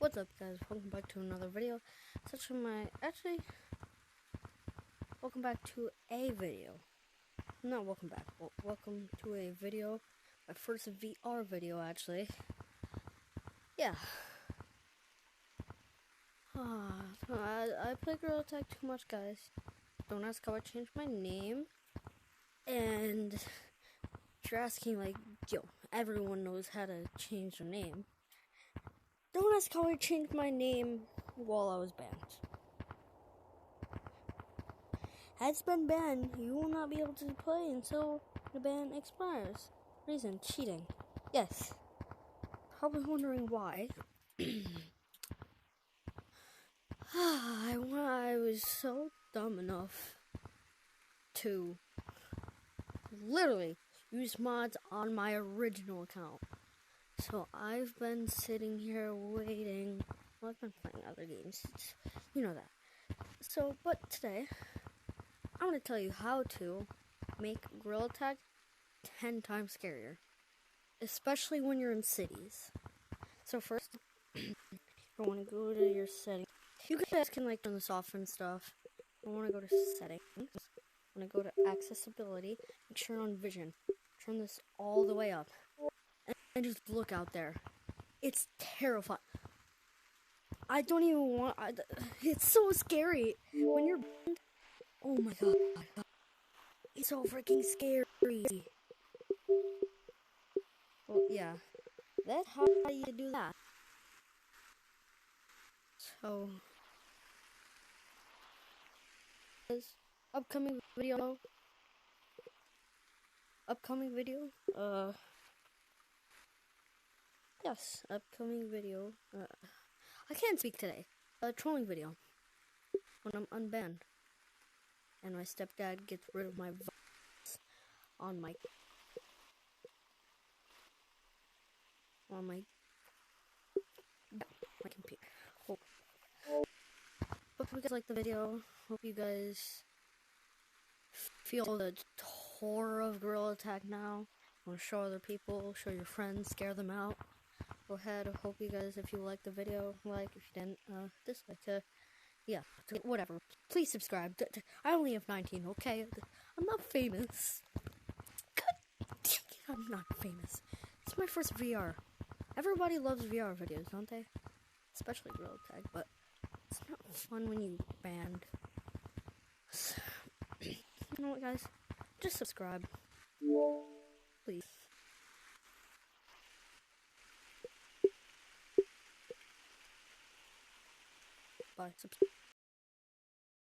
What's up, guys? Welcome back to another video. Welcome back to a video. Not welcome back. Welcome to a video. My first VR video, actually. Yeah. I play Gorilla Tag too much, guys. Don't ask how I changed my name. And if you're asking, like, everyone knows how to change their name. Don't ask how I changed my name while I was banned. Has been banned, you will not be able to play until the ban expires. Reason, cheating. Yes. Probably wondering why. I was so dumb enough to literally use mods on my original account. So I've been sitting here waiting. Well, I've been playing other games. You know that. But today, I'm going to tell you how to make Gorilla Tag 10 times scarier. Especially when you're in cities. So first, you want to go to your settings. You guys can like turn this off and stuff. I want to go to settings. I want to go to accessibility. Make sure on vision. Turn this all the way up. And just look out there. It's terrifying. I don't even want... it's so scary. When you're... Oh my god. It's so freaking scary. Well, yeah. That's how you do that. So... Upcoming video. Yes, upcoming video. I can't speak today. A trolling video. When I'm unbanned. And my stepdad gets rid of my voice on my computer. Hope you guys like the video. Hope you guys feel the horror of Gorilla Tag now. Want to show other people, show your friends, scare them out. Go ahead. I hope you guys, if you like the video, like. If you didn't, dislike. Whatever. Please subscribe. I only have 19, okay? I'm not famous. God dang it, I'm not famous. It's my first VR. Everybody loves VR videos, don't they? Especially Gorilla Tag, but it's not fun when you banned. You know what, guys? Just subscribe. Please. Bye. Subscribe.